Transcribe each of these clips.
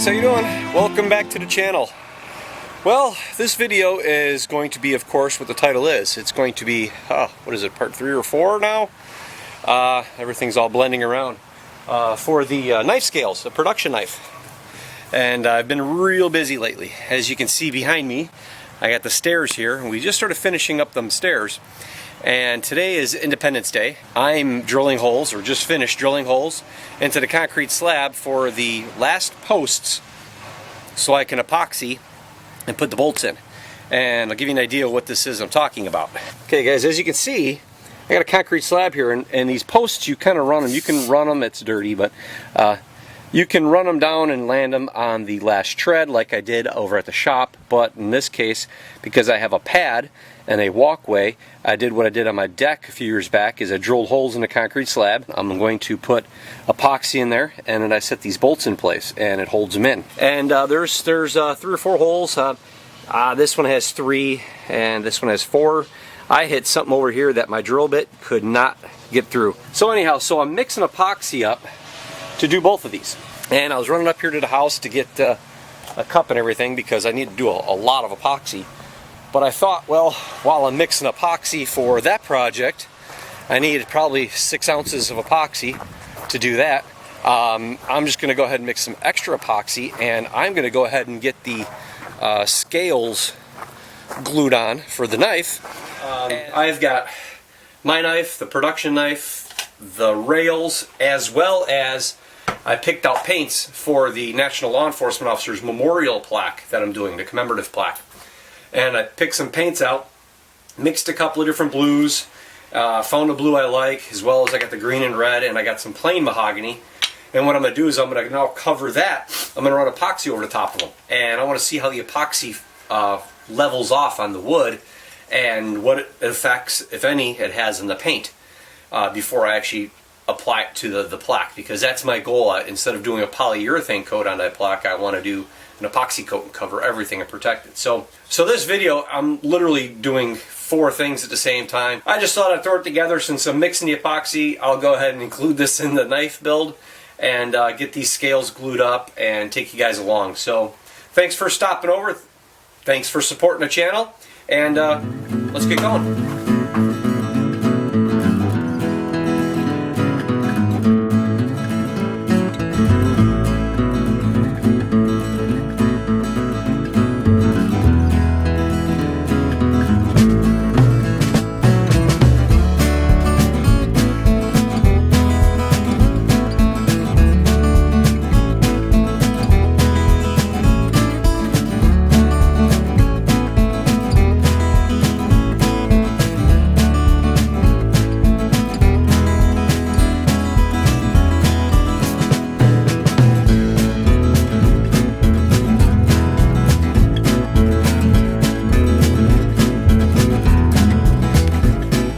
how you doing? Welcome back to the channel. Well, this video is going to be, of course, what the title is. It's going to be, what is it, part 3 or 4 now? Everything's all blending around. For the knife scales, the production knife. And I've been real busy lately. As you can see behind me, I got the stairs here, and we just started finishing up them stairs. And today is Independence Day. I'm drilling holes, or just finished drilling holes, into the concrete slab for the last posts so I can epoxy and put the bolts in. And I'll give you an idea of what this is I'm talking about. Okay guys, as you can see, I got a concrete slab here, and these posts, you kind of run them. You can run them, it's dirty, but you can run them down and land them on the last tread like I did over at the shop. But in this case, because I have a pad and a walkway, I did what I did on my deck a few years back, is I drilled holes in the concrete slab. I'm going to put epoxy in there, and then I set these bolts in place, and it holds them in. And there's 3 or 4 holes. This one has 3, and this one has 4. I hit something over here that my drill bit could not get through. So anyhow, so I'm mixing epoxy up to do both of these. And I was running up here to the house to get a cup and everything because I need to do a lot of epoxy. But I thought, well, while I'm mixing epoxy for that project, I needed probably 6 ounces of epoxy to do that. I'm just going to go ahead and mix some extra epoxy, and I'm going to go ahead and get the scales glued on for the knife. I've got my knife, the production knife, the rails, as well as I picked out paints for the National Law Enforcement Officers Memorial plaque that I'm doing, the commemorative plaque. And I picked some paints out, mixed a couple of different blues, found a blue I like, as well as I got the green and red, and I got some plain mahogany. And what I'm going to do is I'm going to now cover that. I'm going to run epoxy over the top of them. And I want to see how the epoxy levels off on the wood and what effects, if any, it has in the paint before I actually apply it to the plaque. Because that's my goal. Instead of doing a polyurethane coat on that plaque, I want to do an epoxy coat and cover everything and protect it. So this video, I'm literally doing 4 things at the same time. I just thought I'd throw it together. Since I'm mixing the epoxy, I'll go ahead and include this in the knife build and get these scales glued up and take you guys along. So thanks for stopping over. Thanks for supporting the channel, and let's get going.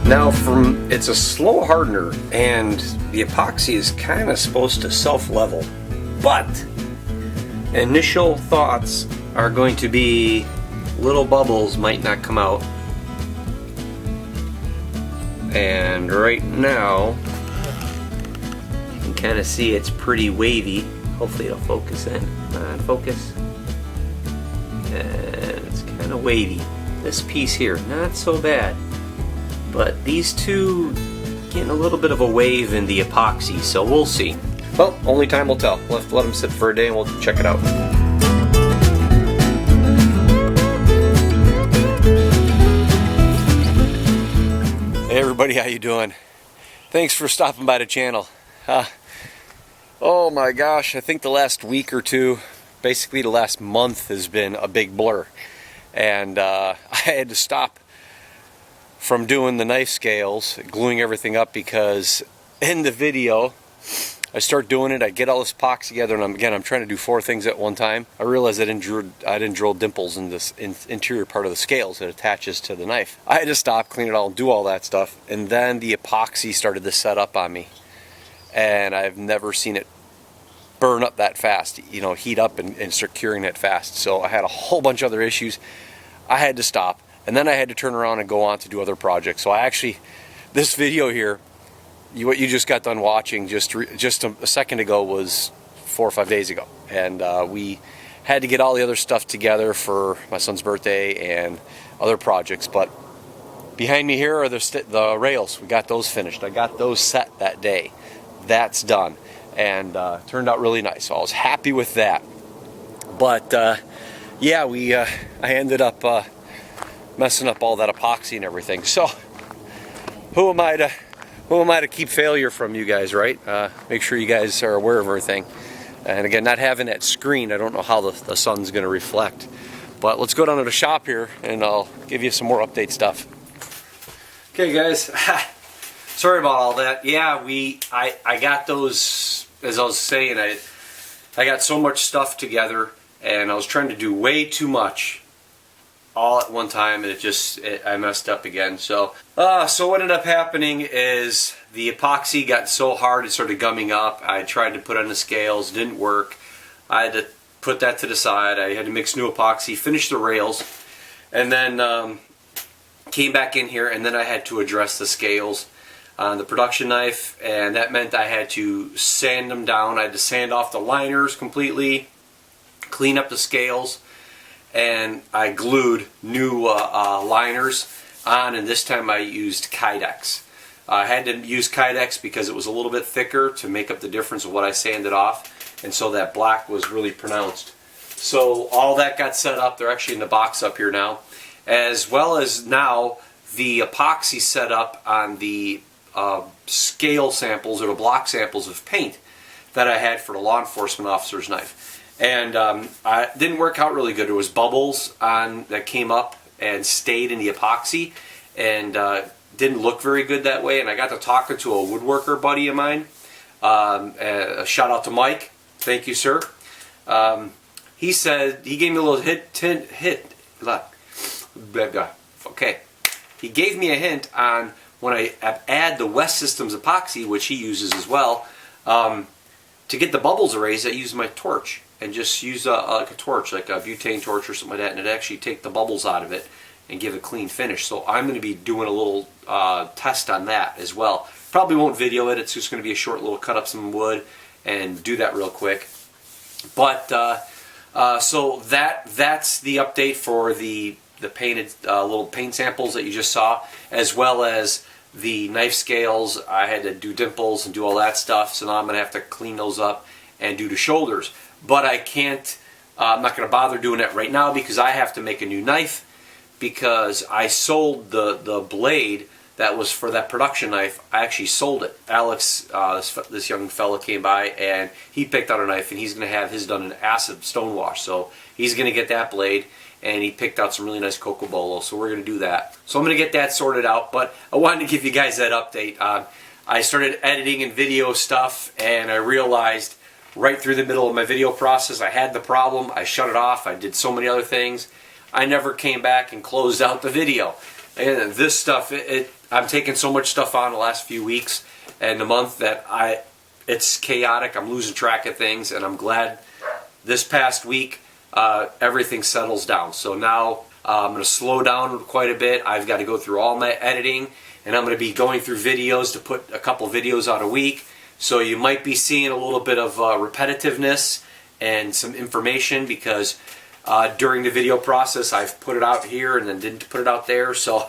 Now, it's a slow hardener, and the epoxy is kind of supposed to self-level, but initial thoughts are going to be little bubbles might not come out. And right now, you can kind of see it's pretty wavy. Hopefully it'll focus in. Come on, focus. And it's kind of wavy. This piece here, not so bad. But these two getting a little bit of a wave in the epoxy, so we'll see. Well, only time will tell. We'll have to let them sit for a day and we'll check it out. Hey everybody, how you doing? Thanks for stopping by the channel. Oh my gosh, I think the last week or two, basically the last month, has been a big blur. And I had to stop from doing the knife scales, gluing everything up, because in the video I start doing it, I get all this epoxy together, and I'm trying to do 4 things at one time. I realized I didn't drill dimples in this interior part of the scales that attaches to the knife. I had to stop, clean it all, do all that stuff, and then the epoxy started to set up on me, and I've never seen it burn up that fast, you know, heat up and start curing it fast. So I had a whole bunch of other issues. I had to stop. And then I had to turn around and go on to do other projects. So I actually, this video here, what you just got done watching just a second ago was 4 or 5 days ago, and we had to get all the other stuff together for my son's birthday and other projects. But behind me here are the rails. We got those finished. I got those set that day. That's done, and turned out really nice. So I was happy with that. But yeah, I ended up messing up all that epoxy and everything. So who am I to keep failure from you guys, right? Make sure you guys are aware of everything. And again, not having that screen, I don't know how the sun's going to reflect. But let's go down to the shop here, and I'll give you some more update stuff. Okay, guys. Sorry about all that. Yeah, I got those, as I was saying, I got so much stuff together, and I was trying to do way too much all at one time, and I messed up again. So what ended up happening is the epoxy got so hard it started gumming up. I tried to put on the scales, didn't work. I had to put that to the side. I had to mix new epoxy, finish the rails, and then came back in here, and then I had to address the scales on the production knife, and that meant I had to sand them down. I had to sand off the liners completely, clean up the scales, and I glued new liners on, and this time I used Kydex. I had to use Kydex because it was a little bit thicker to make up the difference of what I sanded off, and so that black was really pronounced. So all that got set up. They're actually in the box up here now, as well as now the epoxy set up on the scale samples or the block samples of paint that I had for the law enforcement officer's knife. And it didn't work out really good. There was bubbles that came up and stayed in the epoxy, and didn't look very good that way. And I got to talking to a woodworker buddy of mine. A shout out to Mike. Thank you, sir. He said, he gave me a little okay. He gave me a hint on when I add the West Systems epoxy, which he uses as well. To get the bubbles erased, I use my torch, and just use like a torch, like a butane torch or something like that, and it actually take the bubbles out of it and give a clean finish. So I'm going to be doing a little test on that as well. Probably won't video it. It's just going to be a short little cut up some wood and do that real quick. But so that's the update for the painted little paint samples that you just saw, as well as the knife scales. I had to do dimples and do all that stuff, so now I'm going to have to clean those up and do the shoulders. But I can't, I'm not going to bother doing that right now because I have to make a new knife, because I sold the blade that was for that production knife. I actually sold it. Alex, this young fella, came by and he picked out a knife, and he's going to have his done in acid stone wash. So he's going to get that blade, and he picked out some really nice Cocobolo, so we're going to do that. So I'm going to get that sorted out, but I wanted to give you guys that update. I started editing and video stuff, and I realized right through the middle of my video process I had the problem. I shut it off. I did so many other things. I never came back and closed out the video. And this stuff, I'm taking so much stuff on the last few weeks and a month that it's chaotic. I'm losing track of things, and I'm glad this past week everything settles down. So now I'm going to slow down quite a bit. I've got to go through all my editing, and I'm going to be going through videos to put a couple videos out a week. So you might be seeing a little bit of repetitiveness and some information, because during the video process I've put it out here and then didn't put it out there. So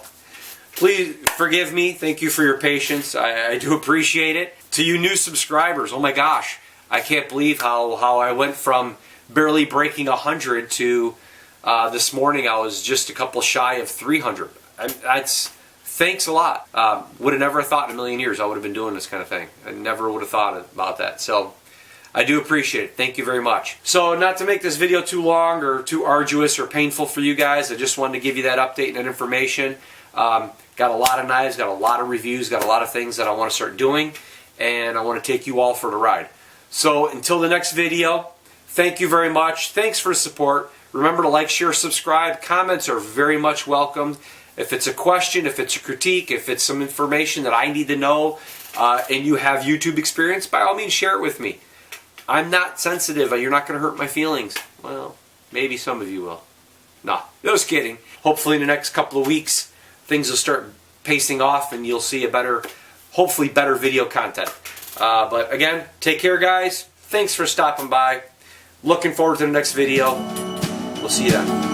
please forgive me. Thank you for your patience. I do appreciate it. To you new subscribers, oh my gosh, I can't believe how I went from barely breaking 100 to this morning I was just a couple shy of 300. Thanks a lot. Would have never thought in a million years I would have been doing this kind of thing. I never would have thought about that. So I do appreciate it. Thank you very much. So not to make this video too long or too arduous or painful for you guys, I just wanted to give you that update and that information. Got a lot of knives, got a lot of reviews, got a lot of things that I want to start doing, and I want to take you all for the ride. So until the next video, thank you very much. Thanks for the support. Remember to like, share, subscribe. Comments are very much welcomed. If it's a question, if it's a critique, if it's some information that I need to know, and you have YouTube experience, by all means share it with me. I'm not sensitive. You're not going to hurt my feelings. Well, maybe some of you will. No, just kidding. Hopefully in the next couple of weeks, things will start pacing off and you'll see a better, hopefully better video content. But again, take care, guys. thanks for stopping by. Looking forward to the next video. We'll see you then.